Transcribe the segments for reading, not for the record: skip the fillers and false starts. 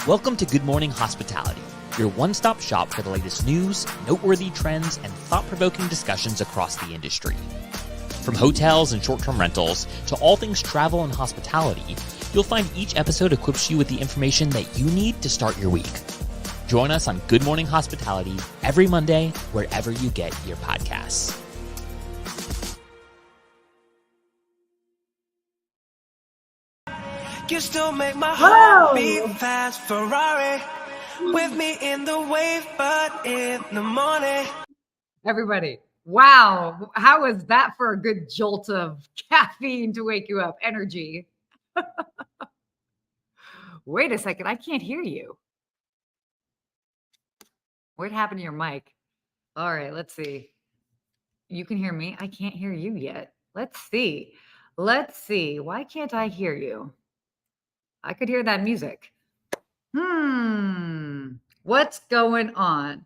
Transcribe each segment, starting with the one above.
Welcome to Good Morning Hospitality, your one-stop shop for the latest news, noteworthy trends, and thought-provoking discussions across the industry. From hotels and short-term rentals to all things travel and hospitality, you'll find each episode equips you with the information that you need to start your week. Join us on Good Morning Hospitality every Monday, wherever you get your podcasts. You still make my heart beat fast. Ferrari with me in the wave, but in the morning. Everybody, wow. How was that for a good jolt of caffeine to wake you up? Energy. Wait a second. I can't hear you. What happened to your mic? All right, let's see. You can hear me. I can't hear you yet. Let's see. Why can't I hear you? I could hear that music. What's going on?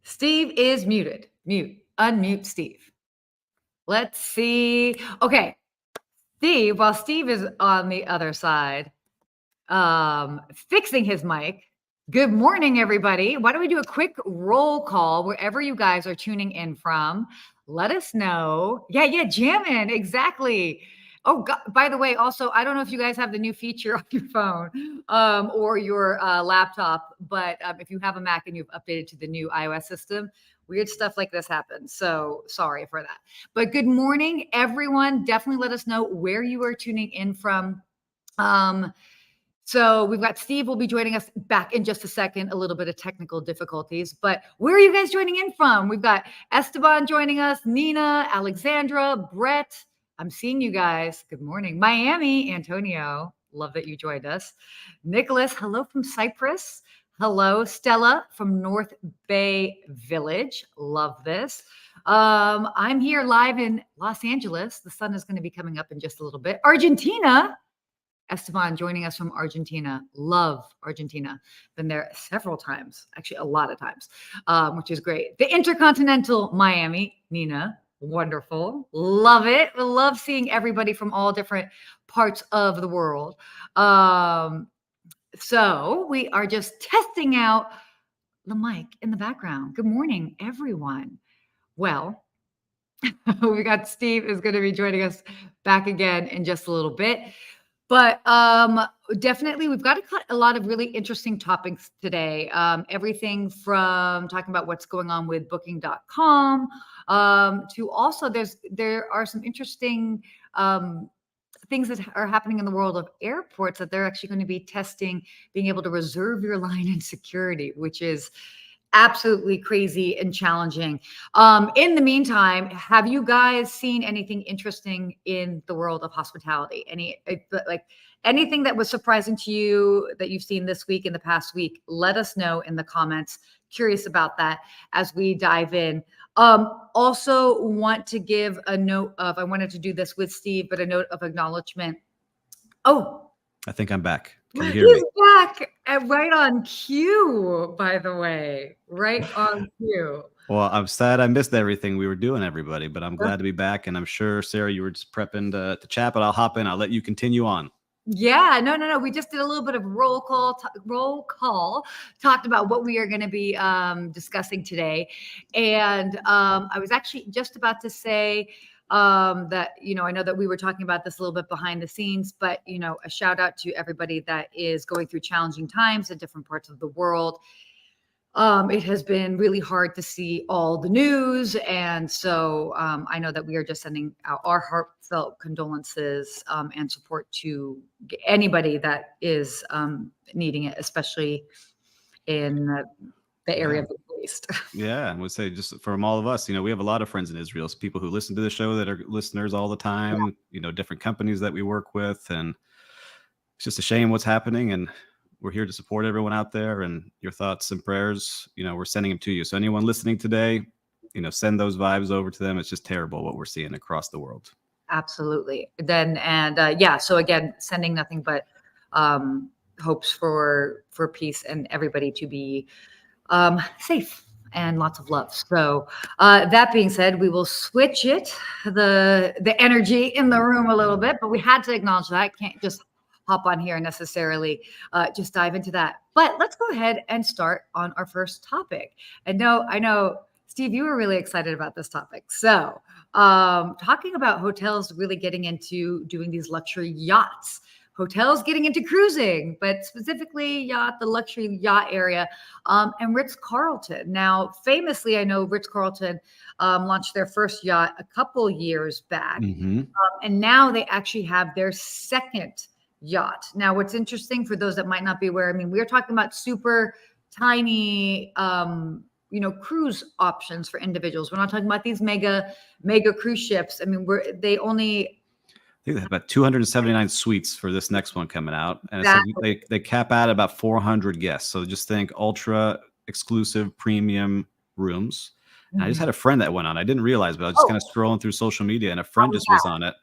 Steve is muted. Unmute Steve. Let's see. Okay. Steve, while Steve is on the other side, fixing his mic. Good morning, everybody. Why don't we do a quick roll call wherever you guys are tuning in from? Let us know. Yeah, jamming. Exactly. Oh, God, by the way, also, I don't know if you guys have the new feature on your phone or your laptop, but if you have a Mac and you've updated to the new iOS system, weird stuff like this happens. So sorry for that. But good morning, everyone. Definitely let us know where you are tuning in from. So we've got Steve will be joining us back in just a second, a little bit of technical difficulties, but where are you guys joining in from? We've got Esteban joining us, Nina, Alexandra, Brett. I'm seeing you guys. Good morning. Miami, Antonio. Love that you joined us. Nicholas, hello from Cyprus. Hello, Stella from North Bay Village. Love this. I'm here live in Los Angeles. The sun is going to be coming up in just a little bit. Argentina. Esteban joining us from Argentina. Love Argentina. Been there several times, actually a lot of times, which is great. The Intercontinental Miami, Nina. Wonderful. Love it. Love seeing everybody from all different parts of the world. So we are just testing out the mic in the background. Good morning, everyone. Well, we got Steve is going to be joining us back again in just a little bit. But definitely, we've got a lot of really interesting topics today. Everything from talking about what's going on with Booking.com to also there are some interesting things that are happening in the world of airports that they're actually going to be testing, being able to reserve your line in security, which is absolutely crazy and challenging. In the meantime, have you guys seen anything interesting in the world of hospitality? Anything that was surprising to you that you've seen this week, in the past week? Let us know in the comments. Curious about that as we dive in. Also want to give a note of, I wanted to do this with Steve, but a note of acknowledgement. Oh, I think I'm back. Can you hear me? He's back and right on cue, by the way. Right on cue. Well, I'm sad I missed everything we were doing, everybody, but I'm glad to be back. And I'm sure, Sarah, you were just prepping to chat, but I'll hop in. I'll let you continue on. Yeah, no. We just did a little bit of roll call, talked about what we are going to be discussing today. And I was actually just about to say that, I know that we were talking about this a little bit behind the scenes, but, a shout out to everybody that is going through challenging times in different parts of the world. It has been really hard to see all the news. And so I know that we are just sending out our heartfelt condolences and support to anybody that is needing it, especially in the area of the Middle East. Yeah, I would say just from all of us, we have a lot of friends in Israel, so people who listen to the show that are listeners all the time, different companies that we work with. And it's just a shame what's happening. And we're here to support everyone out there, and your thoughts and prayers, we're sending them to you. So anyone listening today, send those vibes over to them. It's just terrible what we're seeing across the world. Absolutely. So again, sending nothing but hopes for peace and everybody to be safe and lots of love. So that being said, we will switch the energy in the room a little bit, but we had to acknowledge that. I can't just hop on here and necessarily just dive into that. But let's go ahead and start on our first topic. And I know, Steve, you were really excited about this topic. So talking about hotels really getting into doing these luxury yachts, hotels getting into cruising, but specifically the luxury yacht area, and Ritz-Carlton. Now, famously, I know Ritz-Carlton launched their first yacht a couple years back, and now they actually have their second yacht. Now, what's interesting for those that might not be aware, I mean, we're talking about super tiny, cruise options for individuals. We're not talking about these mega cruise ships. I mean, I think they have about 279 suites for this next one coming out. And Exactly. It's like they cap out about 400 guests. So just think ultra exclusive premium rooms. And I just had a friend that went on. I didn't realize, but I was just kind of scrolling through social media and a friend just was on it.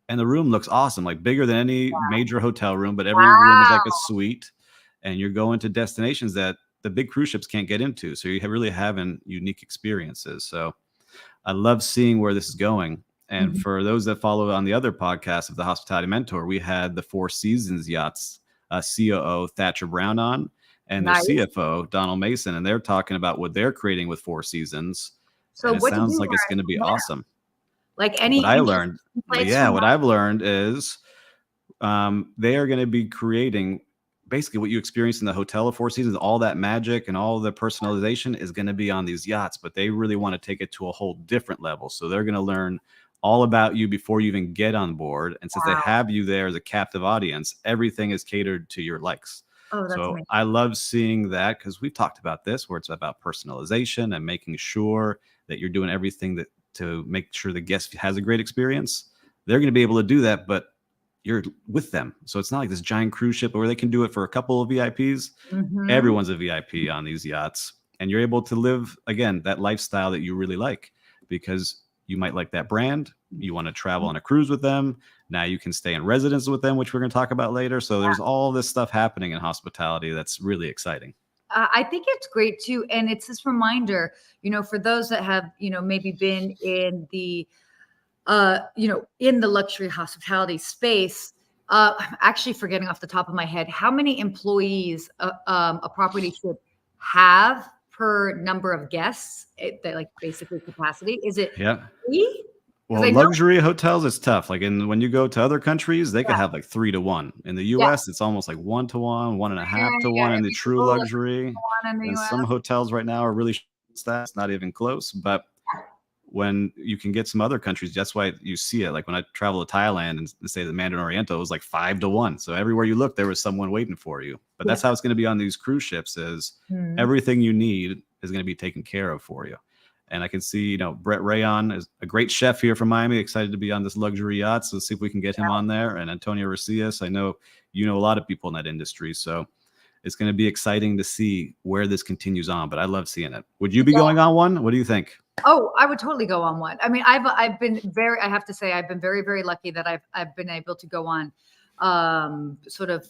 And the room looks awesome, like bigger than any major hotel room, but every room is like a suite. And you're going to destinations that the big cruise ships can't get into. So you're really having unique experiences. So I love seeing where this is going. And for those that follow on the other podcast of the Hospitality Mentor, we had the Four Seasons Yachts COO Thatcher Brown on, and their CFO Donald Mason, and they're talking about what they're creating with Four Seasons. So and it sounds like it's going to be awesome. Like what I've learned is they are going to be creating basically what you experience in the hotel of Four Seasons. All that magic and all the personalization is going to be on these yachts, but they really want to take it to a whole different level. So they're going to learn all about you before you even get on board. And since they have you there as a captive audience, everything is catered to your likes. Oh, that's amazing. I love seeing that because we've talked about this where it's about personalization and making sure that you're doing everything to make sure the guest has a great experience. They're going to be able to do that, but you're with them. So it's not like this giant cruise ship where they can do it for a couple of VIPs. Everyone's a VIP on these yachts. And you're able to live, again, that lifestyle that you really like because you might like that brand. You want to travel on a cruise with them. Now you can stay in residence with them, which we're going to talk about later. So there's all this stuff happening in hospitality that's really exciting. I think it's great too. And it's this reminder, for those that have, maybe been in the, in the luxury hospitality space, I'm actually forgetting off the top of my head, how many employees a property should have per number of guests, like basically capacity? Is it 3? Well, luxury hotels, it's tough. Like when you go to other countries, they could have like 3 to 1. In the US, it's almost like 1 to 1, 1.5 to 1 in the true luxury. And some hotels right now are really staffed. It's not even close. But when you can get some other countries, that's why you see it. Like when I travel to Thailand and say the Mandarin Oriental, it was like 5 to 1. So everywhere you look, there was someone waiting for you. But that's how it's going to be on these cruise ships is everything you need is going to be taken care of for you. And I can see, Brett Rayon is a great chef here from Miami, excited to be on this luxury yacht. So let's see if we can get him on there. And Antonio Ricias, I know you know a lot of people in that industry. So it's going to be exciting to see where this continues on. But I love seeing it. Would you be going on one? What do you think? Oh, I would totally go on one. I mean, I have been very, very lucky that I've been able to go on sort of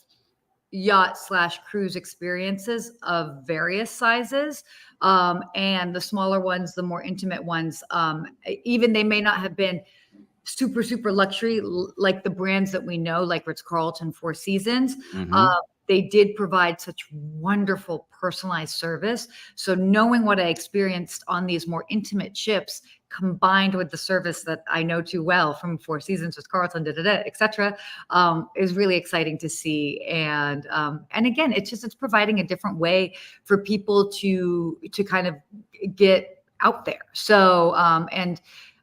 yacht / cruise experiences of various sizes. And the smaller ones, the more intimate ones, even they may not have been super, super luxury, like the brands that we know, like Ritz-Carlton, Four Seasons. They did provide such wonderful personalized service. So knowing what I experienced on these more intimate ships, combined with the service that I know too well from Four Seasons, Ritz-Carlton, et cetera, is really exciting to see. And again, it's providing a different way for people to kind of get out there. So,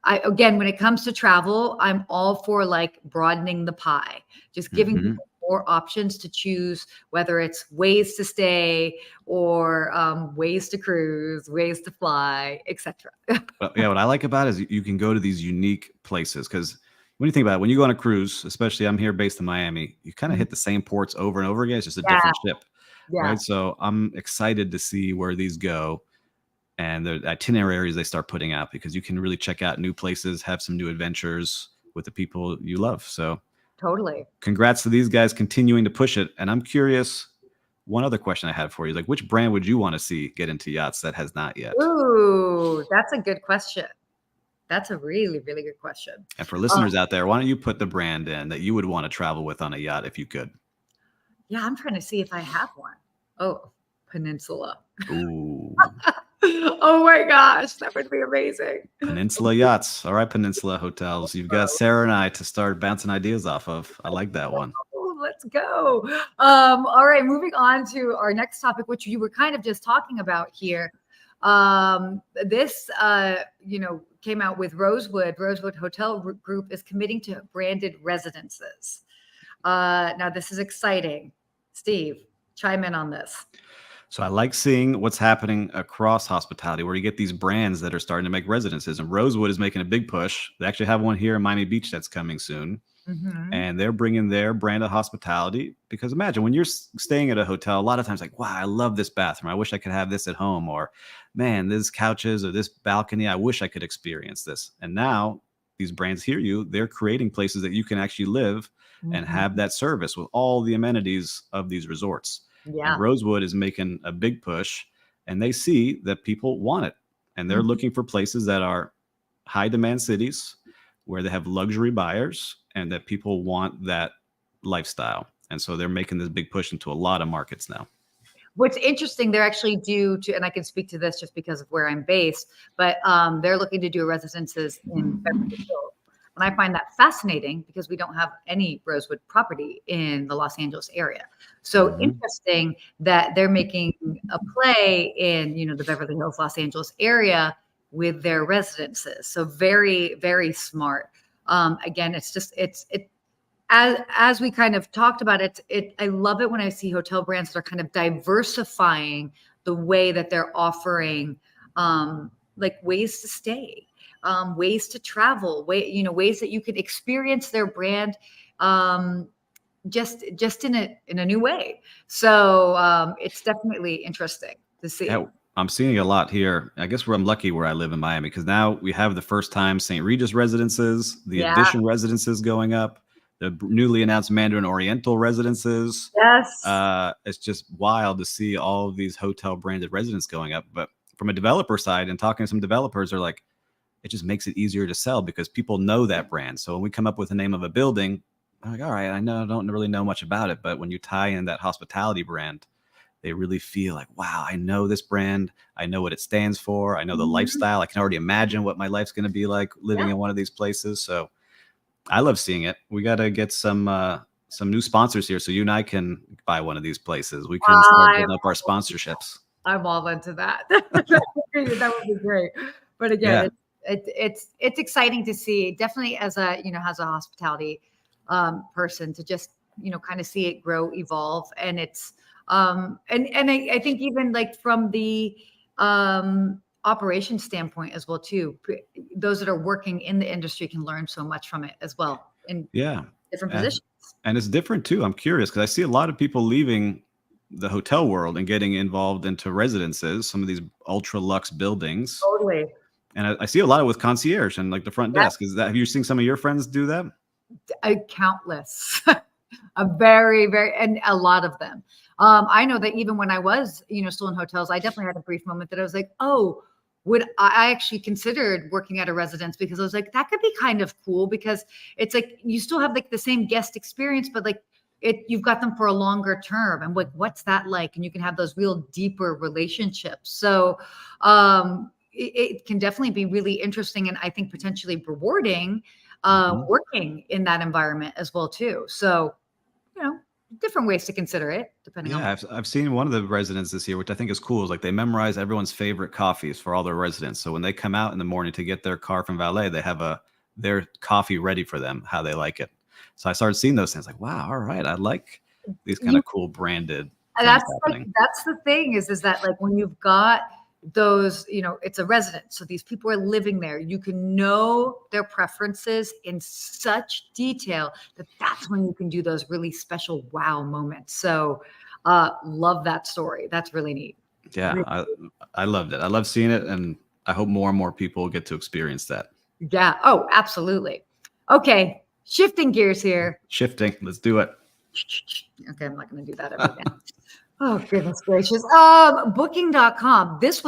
again, when it comes to travel, I'm all for like broadening the pie, just giving people more options to choose, whether it's ways to stay or ways to cruise, ways to fly, etc. Well, yeah, what I like about it is you can go to these unique places because when you think about it, when you go on a cruise, especially I'm here based in Miami, you kind of hit the same ports over and over again. It's just a different ship, right? So I'm excited to see where these go and the itineraries they start putting out because you can really check out new places, have some new adventures with the people you love. So totally. Congrats to these guys continuing to push it. And I'm curious, one other question I had for you is like, which brand would you want to see get into yachts that has not yet? Ooh, that's a good question. That's a really, really good question. And for listeners out there, why don't you put the brand in that you would want to travel with on a yacht if you could? Yeah, I'm trying to see if I have one. Oh, Peninsula. Ooh. Oh my gosh, that would be amazing. Peninsula Yachts. All right, Peninsula Hotels. You've got Sarah and I to start bouncing ideas off of. I like that one. Oh, let's go. All right, moving on to our next topic, which you were kind of just talking about here. This, came out with Rosewood. Rosewood Hotel Group is committing to branded residences. Now, this is exciting. Steve, chime in on this. So I like seeing what's happening across hospitality where you get these brands that are starting to make residences. And Rosewood is making a big push. They actually have one here in Miami Beach that's coming soon. Mm-hmm. And they're bringing their brand of hospitality, because imagine when you're staying at a hotel, a lot of times like, wow, I love this bathroom. I wish I could have this at home. Or man, this couches or this balcony, I wish I could experience this. And now these brands hear you. They're creating places that you can actually live and have that service with all the amenities of these resorts. Yeah. And Rosewood is making a big push, and they see that people want it. And they're looking for places that are high demand cities where they have luxury buyers and that people want that lifestyle. And so they're making this big push into a lot of markets now. What's interesting, they're actually due to, and I can speak to this just because of where I'm based, but they're looking to do residences in Beverly Hills. And I find that fascinating because we don't have any Rosewood property in the Los Angeles area. So interesting that they're making a play in, the Beverly Hills, Los Angeles area with their residences. So very, very smart. Again, as we kind of talked about it, I love it when I see hotel brands that are kind of diversifying the way that they're offering, like ways to stay, ways to travel, ways that you can experience their brand, just in a new way. So it's definitely interesting to see. Yeah, I'm seeing a lot here. I guess I'm lucky where I live in Miami, because now we have the first time St. Regis Residences, the Edition Residences going up, the newly announced Mandarin Oriental Residences. Yes. It's just wild to see all of these hotel branded residences going up. But from a developer side, and talking to some developers, are like, it just makes it easier to sell because people know that brand. So when we come up with the name of a building, I'm like, all right, I don't really know much about it, but when you tie in that hospitality brand, they really feel like, wow, I know this brand. I know what it stands for. I know the lifestyle. I can already imagine what my life's going to be like living in one of these places. So I love seeing it. We got to get some new sponsors here so you and I can buy one of these places. We can start building up our sponsorships. I'm all into that. That would be great. But again, it's exciting to see, definitely as a hospitality person, to just kind of see it grow, evolve. And it's and I think even like from the operation standpoint as well too, those that are working in the industry can learn so much from it as well in different positions. And it's different too. I'm curious because I see a lot of people leaving the hotel world and getting involved into residences, some of these ultra luxe buildings. Totally. And I see a lot of with concierge and like the front desk. Have you seen some of your friends do that? Countless. A very, very, and a lot of them. I know that even when I was, still in hotels, I definitely had a brief moment that I was like, oh, I actually considered working at a residence, because I was like, that could be kind of cool, because it's like, you still have like the same guest experience, but like you've got them for a longer term. And like, what's that like? And you can have those real deeper relationships. So, it can definitely be really interesting, and I think potentially rewarding, working in that environment as well too. So, different ways to consider it depending on. I've seen one of the residences here, which I think is cool, is like they memorize everyone's favorite coffees for all their residents. So when they come out in the morning to get their car from valet, they have their coffee ready for them, how they like it. So I started seeing those things like, wow, all right, I like these kind of cool branded. That's the thing is that like when you've got those, it's a residence, so these people are living there, you can know their preferences in such detail that's when you can do those really special wow moments. So love that story. That's really neat. I loved it. I love seeing it, and I hope more and more people get to experience that. Absolutely. Okay, shifting gears here. Let's do it. Okay, I'm not going to do that every day. Oh, goodness gracious. Booking.com. This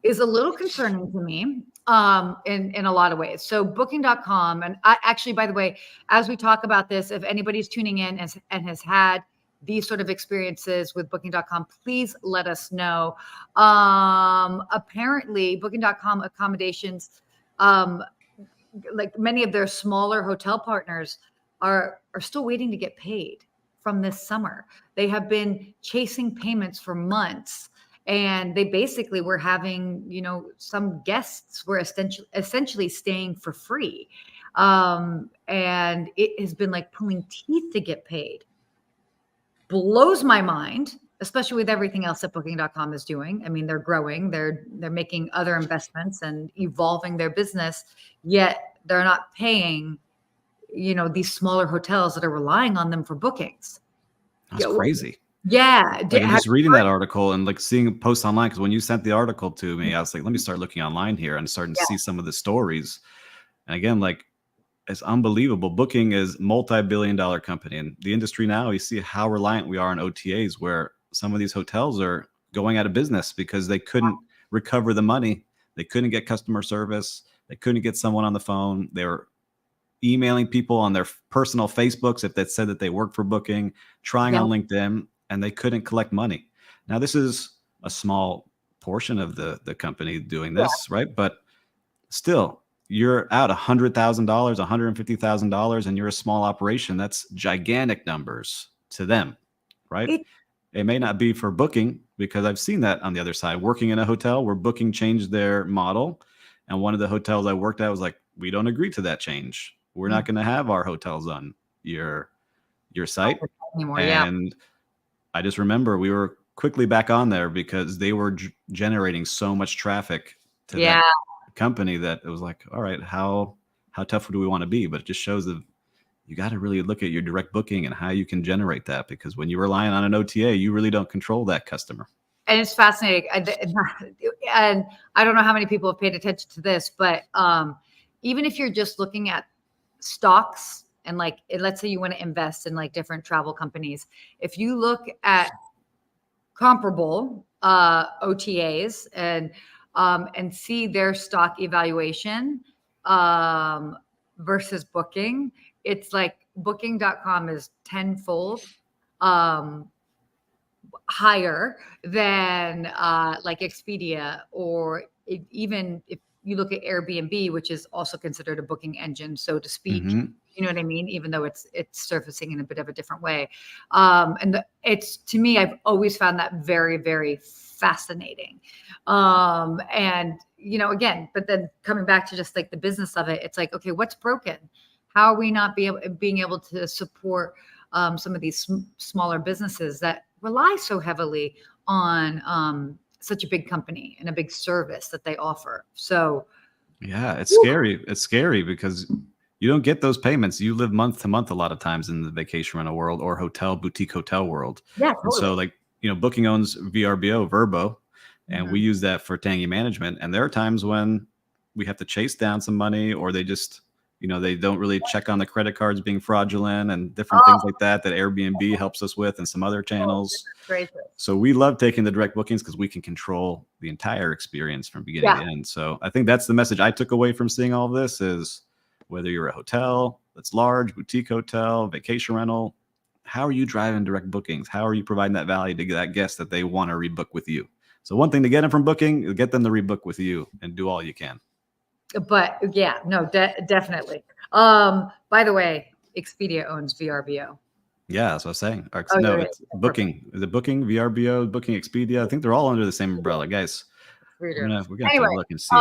is a little concerning to me. in a lot of ways. So Booking.com, and I actually, by the way, as we talk about this, if anybody's tuning in and has had these sort of experiences with Booking.com, please let us know. Apparently, Booking.com accommodations, like many of their smaller hotel partners, are still waiting to get paid from this summer. They have been chasing payments for months. And they basically were having, some guests were essentially staying for free. And it has been like pulling teeth to get paid. Blows my mind, especially with everything else that Booking.com is doing. I mean, they're growing, they're making other investments and evolving their business, yet they're not paying, these smaller hotels that are relying on them for bookings. That's crazy. Yeah. Like just reading that article and like seeing posts online, because when you sent the article to me, I was like, let me start looking online here and starting to see some of the stories. And again, like, it's unbelievable. Booking is multi-billion-dollar company. In the industry now, you see how reliant we are on OTAs, where some of these hotels are going out of business because they couldn't recover the money. They couldn't get customer service. They couldn't get someone on the phone. They were emailing people on their personal Facebooks if they said that they worked for Booking, trying on LinkedIn, and they couldn't collect money. Now, this is a small portion of the company doing this, right? But still, you're out $100,000, $150,000, and you're a small operation. That's gigantic numbers to them, right? It may not be for Booking, because I've seen that on the other side, working in a hotel where Booking changed their model. And one of the hotels I worked at was like, we don't agree to that change. We're not going to have our hotels on your site anymore. And I just remember we were quickly back on there because they were generating so much traffic to that company that it was like, all right, how tough do we want to be? But it just shows that you got to really look at your direct booking and how you can generate that, because when you're relying on an OTA, you really don't control that customer. And it's fascinating. And I don't know how many people have paid attention to this, but even if you're just looking at stocks and like, let's say you want to invest in like different travel companies, if you look at comparable OTAs and see their stock evaluation versus Booking, it's like Booking.com is tenfold higher than like Expedia, or even if you look at Airbnb, which is also considered a booking engine, so to speak. You know what I mean? Even though it's surfacing in a bit of a different way. It's, to me, I've always found that very, very fascinating. And, again, but then coming back to just like the business of it, it's like, okay, what's broken? How are we not being able to support some of these smaller businesses that rely so heavily on such a big company and a big service that they offer? So yeah, it's scary. It's scary because you don't get those payments. You live month to month a lot of times in the vacation rental world or boutique hotel world. Yeah, totally. And so like, Booking owns VRBO, Verbo, and we use that for Tangi management. And there are times when we have to chase down some money, or they just, they don't really check on the credit cards being fraudulent and different things like that Airbnb helps us with, and some other channels. So we love taking the direct bookings because we can control the entire experience from beginning to end. So I think that's the message I took away from seeing all of this is, whether you're a hotel that's large, boutique hotel, vacation rental, how are you driving direct bookings? How are you providing that value to that guest that they want to rebook with you? So one thing to get them from Booking is get them to rebook with you and do all you can. But yeah, no, definitely. By the way, Expedia owns VRBO. Yeah, that's what I was saying. It's Booking. Is it Booking, VRBO, Booking, Expedia? I think they're all under the same umbrella, guys. We're gonna have to look and see.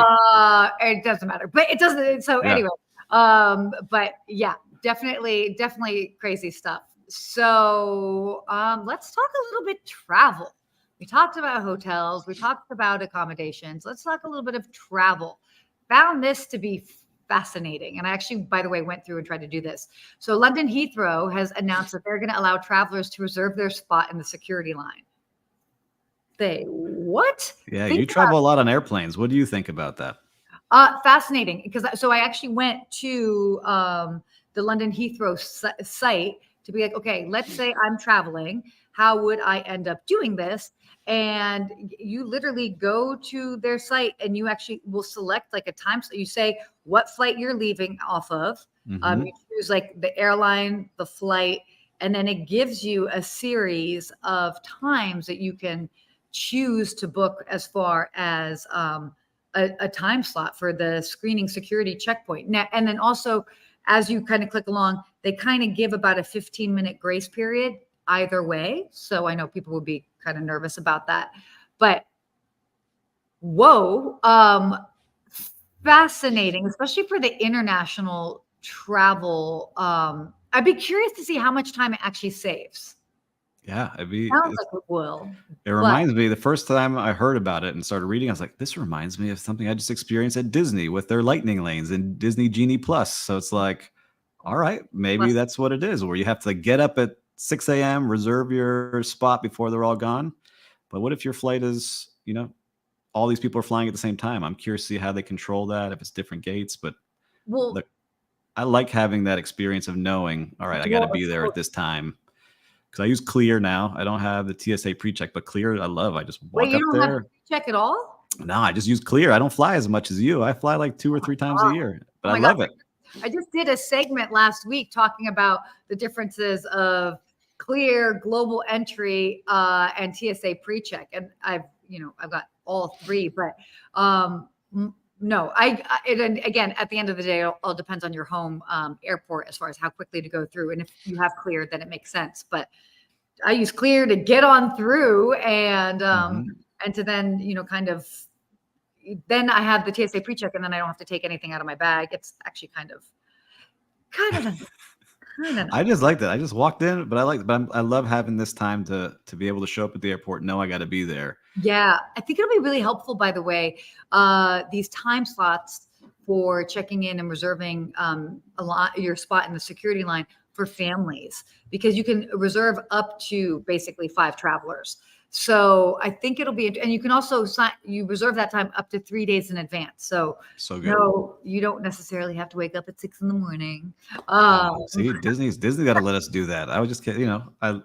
It doesn't matter, but it doesn't. So anyway, but yeah, definitely crazy stuff. So let's talk a little bit travel. We talked about hotels. We talked about accommodations. Let's talk a little bit of travel. Found this to be fascinating. And I actually, by the way, went through and tried to do this. So London Heathrow has announced that they're going to allow travelers to reserve their spot in the security line. What? Yeah, you travel a lot on airplanes. What do you think about that? Fascinating. Because I actually went to the London Heathrow site to be like, okay, let's say I'm traveling. How would I end up doing this? And you literally go to their site and you actually will select like a time. So you say what flight you're leaving off of. You choose like the airline, the flight, and then it gives you a series of times that you can choose to book as far as a time slot for the screening security checkpoint. Now, and then also, as you kind of click along, they kind of give about a 15-minute grace period either way. So I know people would be kind of nervous about that. But whoa, fascinating, especially for the international travel. I'd be curious to see how much time it actually saves. Yeah, Sounds like it will. It reminds me, the first time I heard about it and started reading, I was like, this reminds me of something I just experienced at Disney with their lightning lanes and Disney Genie Plus. So it's like, all right, maybe that's what it is, where you have to get up at 6 a.m., reserve your spot before they're all gone. But what if your flight is, all these people are flying at the same time? I'm curious to see how they control that, if it's different gates. But look, I like having that experience of knowing, all right, I got to be there at this time. Because I use Clear now. I don't have the TSA pre-check, but Clear I love. I just walk up there. You don't have pre-check at all? No, I just use Clear. I don't fly as much as you. I fly like 2 or 3 times a year, but I love it. I just did a segment last week talking about the differences of Clear, Global Entry, and TSA pre-check. And I've got all 3, but no, again, at the end of the day, it all depends on your home airport as far as how quickly to go through. And if you have Clear, then it makes sense. But I use Clear to get on through and to then, then I have the TSA pre-check and then I don't have to take anything out of my bag. It's actually kind of I just like that. I just walked in, but I love having this time to be able to show up at the airport, know I got to be there. Yeah, I think it'll be really helpful, by the way, these time slots for checking in and reserving your spot in the security line for families, because you can reserve up to basically 5 travelers. So I think it'll be, and you can also you reserve that time up to 3 days in advance. So good. No, you don't necessarily have to wake up at 6 a.m. See, Disney's got to let us do that. I was just kidding. I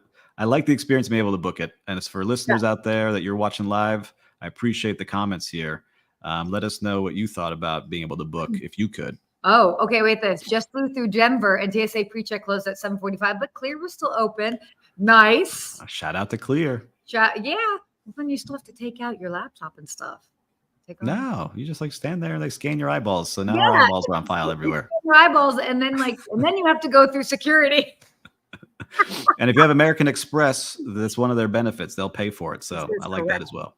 like the experience of being able to book it. And it's for listeners out there that you're watching live. I appreciate the comments here. Let us know what you thought about being able to book if you could. Oh, okay. Wait, this just flew through Denver and TSA pre-check closed at 7:45, but Clear was still open. Nice. Shout out to Clear. Yeah. Then you still have to take out your laptop and stuff. No, you just stand there and they scan your eyeballs. So now our eyeballs are on file everywhere. Your eyeballs, and then you have to go through security. And if you have American Express, that's one of their benefits. They'll pay for it. So I like that as well.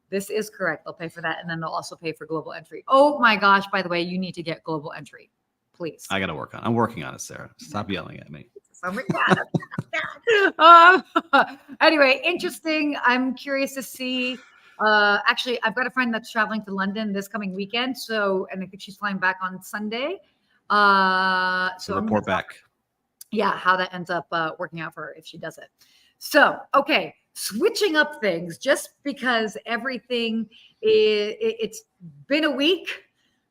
This is correct. They'll pay for that. And then they'll also pay for Global Entry. Oh my gosh. By the way, you need to get Global Entry, please. I got to work on it. I'm working on it, Sarah. Stop yelling at me. Anyway, interesting. I'm curious to see. Actually, I've got a friend that's traveling to London this coming weekend. And I think she's flying back on Sunday. So report back. Yeah, how that ends up working out for her if she does it. So, okay, switching up things just because everything it's been a week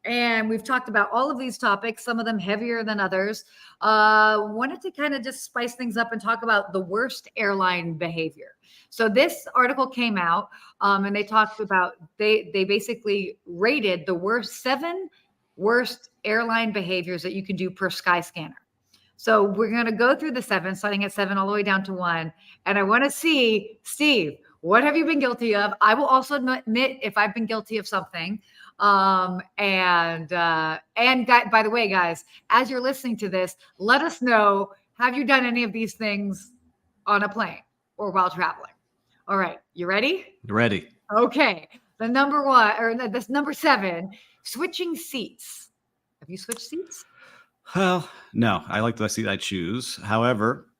and we've talked about all of these topics, some of them heavier than others. Wanted to kind of just spice things up and talk about the worst airline behavior. So this article came out and they talked about, they basically rated the 7 worst airline behaviors that you can do per Skyscanner. So we're going to go through the 7, starting at 7 all the way down to 1. And I want to see, Steve, what have you been guilty of? I will also admit if I've been guilty of something. By the way, guys, as you're listening to this, let us know, have you done any of these things on a plane or while traveling? All right. You ready? Ready. Okay. The number 1, or this number 7, switching seats. Have you switched seats? Well, no, I like the seat I choose. However,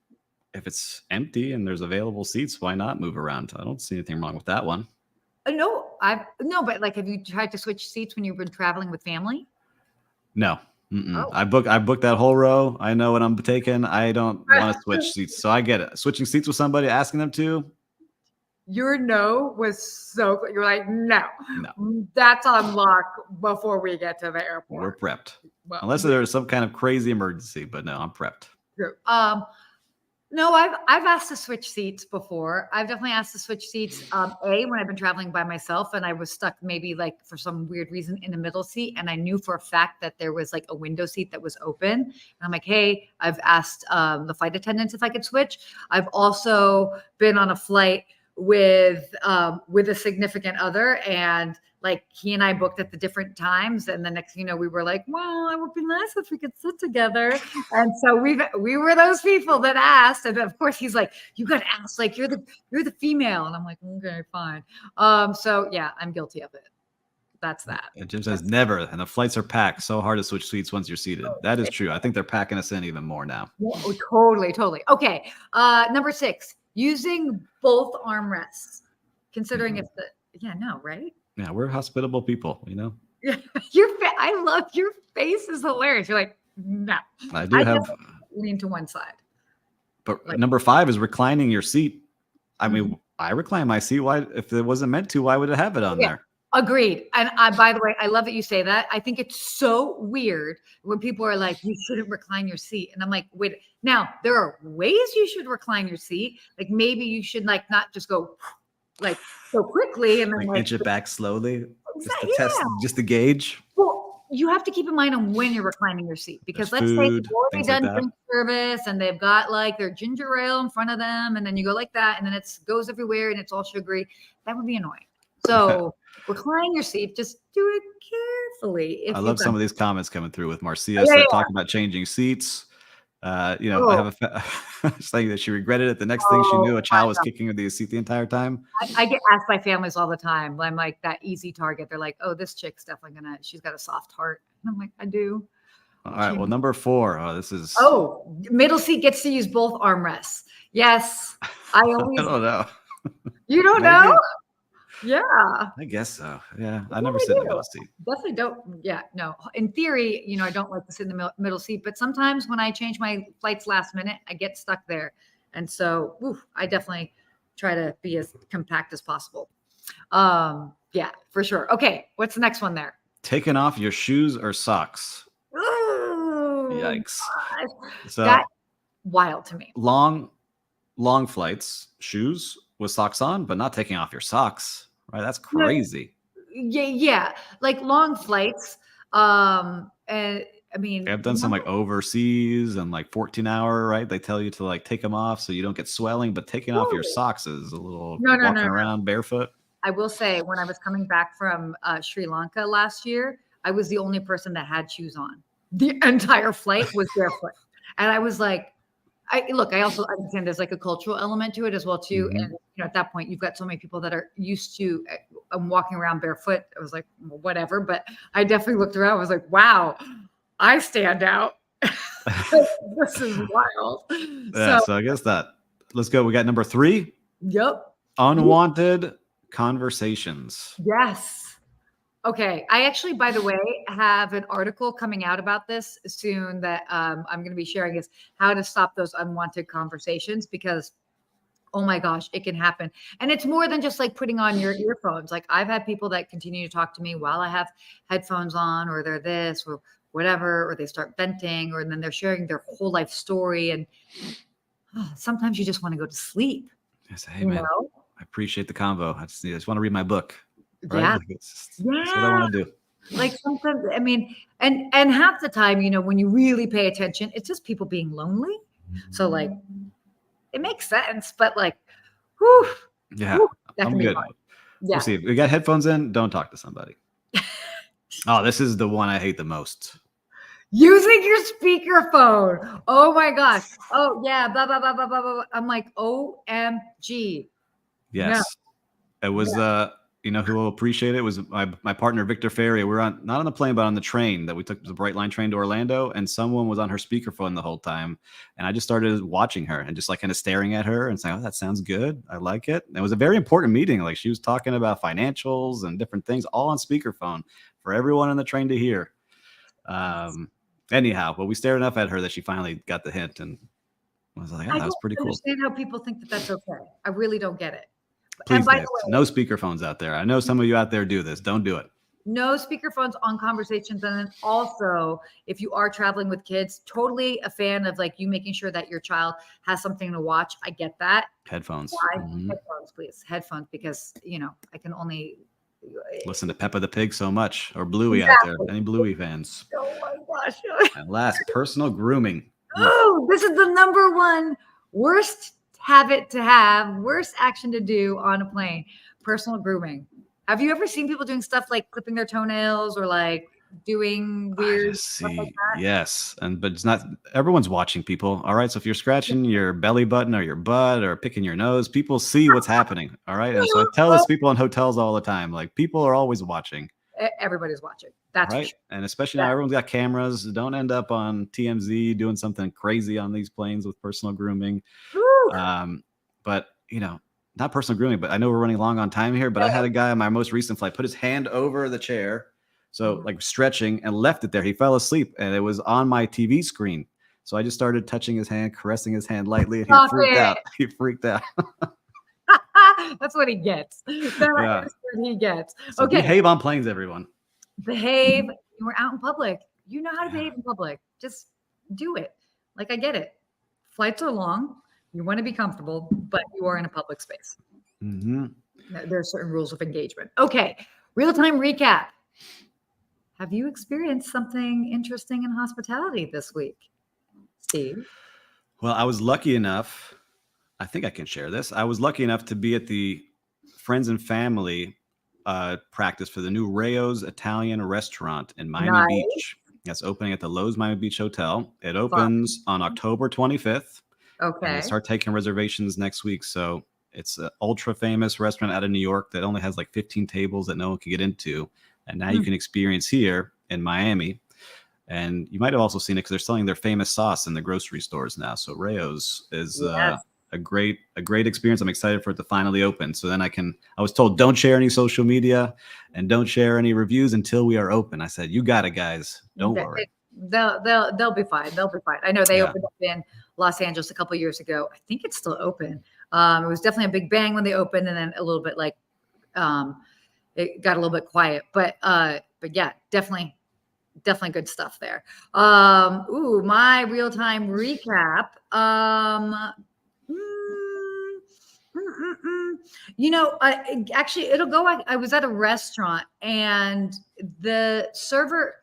if it's empty and there's available seats, why not move around? I don't see anything wrong with that one. No, but have you tried to switch seats when you've been traveling with family? No. Oh. I booked that whole row. I know what I'm taking. I don't want to switch seats. So I get it. Switching seats with somebody, asking them to. Your no was so good. You're like, no, that's on lock before we get to the airport. We're prepped. Well, unless there's some kind of crazy emergency, but no, I'm prepped. True. No, I've asked to switch seats before. I've definitely asked to switch seats. When I've been traveling by myself and I was stuck maybe like for some weird reason in the middle seat, and I knew for a fact that there was like a window seat that was open. And I'm like, hey, I've asked the flight attendants if I could switch. I've also been on a flight with a significant other, and like he and I booked at the different times, and the next thing you know, we were like, well, it would be nice if we could sit together. And so we were those people that asked, and of course he's like, you got to ask, like you're the female, and I'm like, okay, fine. So yeah, I'm guilty of it. That's that. And Jim says never, and the flights are packed. So hard to switch seats once you're seated. That is true. I think they're packing us in even more now. Oh, totally. Okay, number 6, using both armrests, considering if right? Yeah, we're hospitable people, Yeah, I love your face is hilarious. You're like, no. I have lean to one side. But like, number 5 is reclining your seat. I mean, I recline my seat. Why, if it wasn't meant to, why would it have it on there? Agreed. And by the way, I love that you say that. I think it's so weird when people are like, you shouldn't recline your seat. And I'm like, wait, now there are ways you should recline your seat. Like maybe you should like not just go like so quickly and then like inch it back slowly. Just to test, just to gauge. Well, you have to keep in mind on when you're reclining your seat, because let's say you've already done drink service and they've got like their ginger ale in front of them, and then you go like that, and then it goes everywhere and it's all sugary. That would be annoying. So recline your seat, just do it carefully. I love some of these comments coming through with Marcia talking about changing seats. I have saying that she regretted it. The next thing she knew, a child was kicking her the seat the entire time. I get asked by families all the time. I'm like that easy target. They're like, oh, this chick's definitely she's got a soft heart. And I'm like, I do. All right. Well, number 4. Oh, this is. Oh, middle seat gets to use both armrests. Yes. I don't know. You don't know? Yeah. I guess so. Yeah. I never sit in the middle seat. Definitely don't. Yeah. No. In theory, I don't like to sit in the middle seat, but sometimes when I change my flights last minute, I get stuck there. And so I definitely try to be as compact as possible. Yeah, for sure. Okay. What's the next one there? Taking off your shoes or socks. Ooh, yikes. God. So that's wild to me. Long flights, shoes with socks on, but not taking off your socks. Right, that's crazy. Yeah. Like long flights. And I mean, I've done some like overseas and like 14-hour. Right, they tell you to like take them off so you don't get swelling, but taking off your socks is a little walking around barefoot. I will say, when I was coming back from Sri Lanka last year, I was the only person that had shoes on. The entire flight was barefoot, and I was like, I also understand there's like a cultural element to it as well too. Mm-hmm. And at that point, you've got so many people that are used to walking around barefoot. I was like, well, whatever. But I definitely looked around. I was like, wow, I stand out. This is wild. Yeah. So I guess let's go. We got number 3. Yep. Unwanted conversations. Yes. Okay. I actually, by the way, have an article coming out about this soon that I'm going to be sharing, is how to stop those unwanted conversations, because oh my gosh, it can happen. And it's more than just like putting on your earphones. Like I've had people that continue to talk to me while I have headphones on, or they're this or whatever, or they start venting, or then they're sharing their whole life story. And sometimes you just want to go to sleep. Yes. Hey, man, I appreciate the convo. I just want to read my book. Right? Yeah. Like that's what I want to do. Like sometimes, I mean, and half the time, when you really pay attention, it's just people being lonely. So like, it makes sense, but like, whew, yeah, I'm good. Yeah. We'll see. If we got headphones in, don't talk to somebody. Oh, this is the one I hate the most. Using your speakerphone. Oh my gosh. Oh yeah. Blah, blah, blah, blah, blah, blah. I'm like, OMG. Yes. No. It was, who will appreciate it was my partner, Victor Ferry. We were not on the plane, but on the train that we took, the Bright Line train to Orlando, and someone was on her speakerphone the whole time. And I just started watching her and just like kind of staring at her and saying, oh, that sounds good. I like it. And it was a very important meeting. Like she was talking about financials and different things, all on speakerphone for everyone on the train to hear. Anyhow, but we stared enough at her that she finally got the hint, and I was like, oh, that was pretty cool. I understand how people think that that's okay. I really don't get it. Please, no speakerphones out there. I know some of you out there do this. Don't do it. No speakerphones on conversations. And then also, if you are traveling with kids, totally a fan of like you making sure that your child has something to watch. I get that. Headphones. Why? Mhm. Headphones, please. Headphones, because I can only Listen to Peppa the Pig so much, or Bluey out there. Any Bluey fans? Oh my gosh. And last, personal grooming. Oh, this is the number one worst habit to have, worst action to do on a plane. Personal grooming. Have you ever seen people doing stuff like clipping their toenails or like doing I weird just stuff like see, that? yes, but it's not. Everyone's watching people. All right, so if you're scratching your belly button or your butt or picking your nose, people see what's happening. All right, and so I tell this to people in hotels all the time. Like people are always watching. Everybody's watching. That's for Right. sure. And especially now Yeah. everyone's got cameras. Don't end up on TMZ doing something crazy on these planes with personal grooming. Woo. But not personal grooming, but I know we're running long on time here. But I had a guy on my most recent flight put his hand over the chair. So like stretching and left it there. He fell asleep and it was on my TV screen. So I just started touching his hand, caressing his hand lightly, and he Stop freaked it. out. He freaked out. That's what he gets. That's Yeah. what he gets. So Okay. behave on planes, everyone. Behave. We're out in public. You know how to Yeah. behave in public. Just do it. Like I get it. Flights are long. You want to be comfortable, but you are in a public space. Mm-hmm. There are certain rules of engagement. Okay. Real-time recap. Have you experienced something interesting in hospitality this week, Steve? Well, I was lucky enough. I think I can share this. I was lucky enough to be at the friends and family practice for the new Rayos Italian restaurant in Miami Nice. Beach. That's opening at the Lowe's Miami Beach Hotel. It opens on October 25th. And Okay. they start taking reservations next week. So it's an ultra famous restaurant out of New York that only has like 15 tables that no one can get into. And now you can experience here in Miami. And you might have also seen it because they're selling their famous sauce in the grocery stores now. So Rayos is Yes. a great experience. I'm excited for it to finally open. So then I was told, don't share any social media and don't share any reviews until we are open. I said, you got it, guys. Don't worry. They'll be fine. They'll be fine. I know they Yeah. opened up in Los Angeles a couple of years ago. I think it's still open. It was definitely a big bang when they opened, and then a little bit like it got a little bit quiet. But yeah, definitely good stuff there. My real-time recap. Actually, it'll go. I was at a restaurant and the server,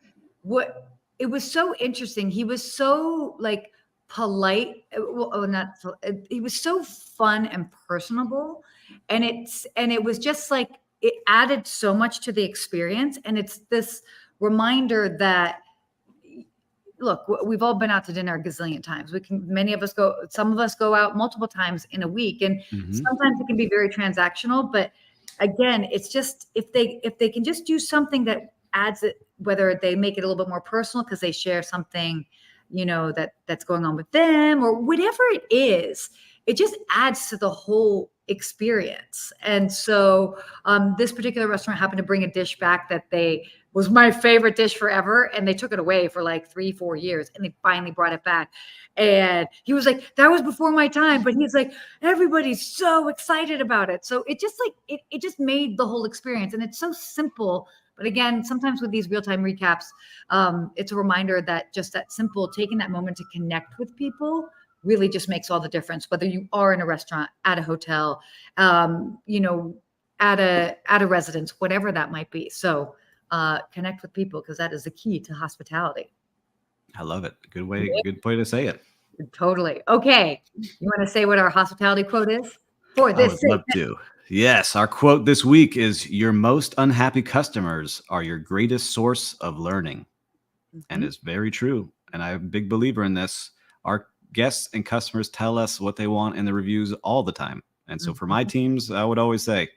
it was so interesting. He was so like polite. He was so fun and personable, and it was just like it added so much to the experience. And it's this reminder that, look, we've all been out to dinner a gazillion times. Some of us go out multiple times in a week, and sometimes it can be very transactional. But again, it's just if they can just do something that adds it, whether they make it a little bit more personal because they share something, that's going on with them or whatever it is, it just adds to the whole experience. And so this particular restaurant happened to bring a dish back that was my favorite dish forever. And they took it away for like 3-4 years and they finally brought it back. And he was like, that was before my time, but he's like, everybody's so excited about it. So it just like, it just made the whole experience. And it's so simple. But again, sometimes with these real-time recaps, it's a reminder that just that simple, taking that moment to connect with people really just makes all the difference, whether you are in a restaurant, at a hotel, at a residence, whatever that might be. So connect with people, because that is the key to hospitality. I love it. Good way to say it. Totally. Okay. You want to say what our hospitality quote is for this? I would love to. Yes. Our quote this week is, your most unhappy customers are your greatest source of learning. And it's very true. And I'm a big believer in this. Our guests and customers tell us what they want in the reviews all the time. And so for my teams, I would always say,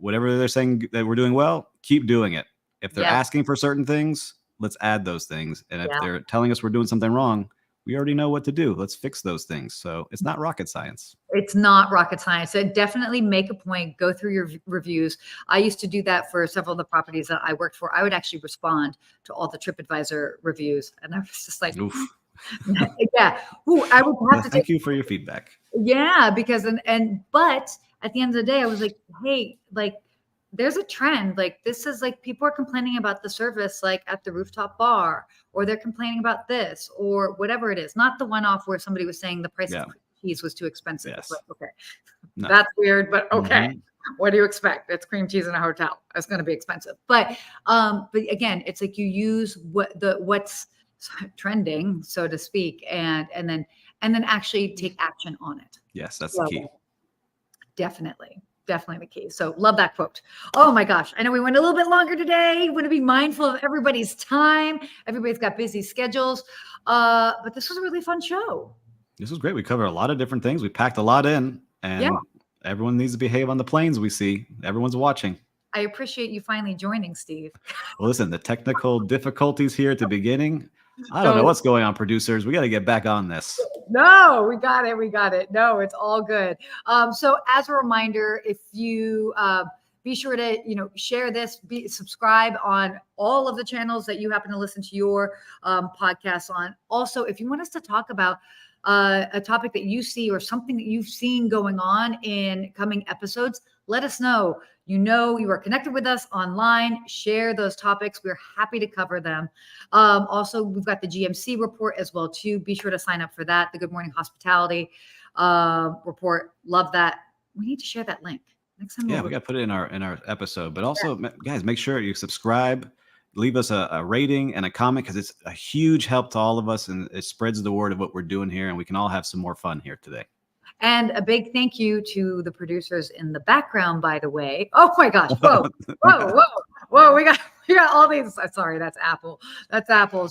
whatever they're saying that we're doing well, keep doing it. If they're asking for certain things, let's add those things. And if they're telling us we're doing something wrong, we already know what to do. Let's fix those things. So it's not rocket science. It's not rocket science. So definitely make a point, go through your reviews. I used to do that for several of the properties that I worked for. I would actually respond to all the TripAdvisor reviews. And I was just like, Oof. yeah. Ooh, I would have to thank you for your feedback. Yeah, because but at the end of the day, I was like, hey, like there's a trend. Like this is like people are complaining about the service, like at the rooftop bar, or they're complaining about this or whatever it is. Not the one-off where somebody was saying the price of cheese was too expensive. Yes. It's like, okay, No. that's weird, but okay. Mhm. What do you expect? It's cream cheese in a hotel. It's going to be expensive. But again, it's like you use what's trending, so to speak, and then actually take action on it. Yes, that's the key. Definitely the key. So love that quote. Oh my gosh. I know we went a little bit longer today. We want to be mindful of everybody's time. Everybody's got busy schedules. But this was a really fun show. This was great. We covered a lot of different things. We packed a lot in, and everyone needs to behave on the planes we see. Everyone's watching. I appreciate you finally joining, Steve. Well, listen, the technical difficulties here at the beginning. I don't know what's going on, producers. We got to get back on this. No, we got it. No, it's all good. So as a reminder, if you be sure to, share this, subscribe on all of the channels that you happen to listen to your podcasts on. Also, if you want us to talk about a topic that you see or something that you've seen going on in coming episodes, let us know. You are connected with us online. Share those topics. We're happy to cover them. Also, we've got the GMC report as well too. Be sure to sign up for that. The Good Morning Hospitality report. Love that. We need to share that link next time. Yeah, we got to put it in our episode. But also, guys, make sure you subscribe. Leave us a rating and a comment because it's a huge help to all of us, and it spreads the word of what we're doing here, and we can all have some more fun here today. And a big thank you to the producers in the background, by the way. Oh my gosh. Whoa. We got all these. Sorry, that's Apple. That's Apple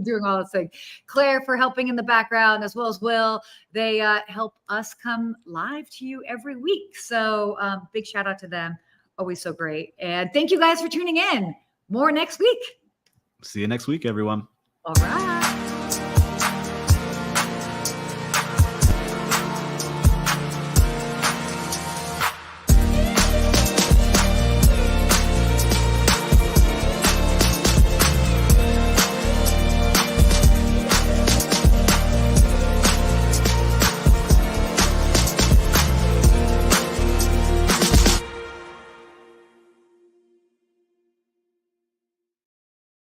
doing all this thing. Claire for helping in the background, as well as Will. They help us come live to you every week. So big shout out to them. Always so great. And thank you guys for tuning in. More next week. See you next week, everyone. All right.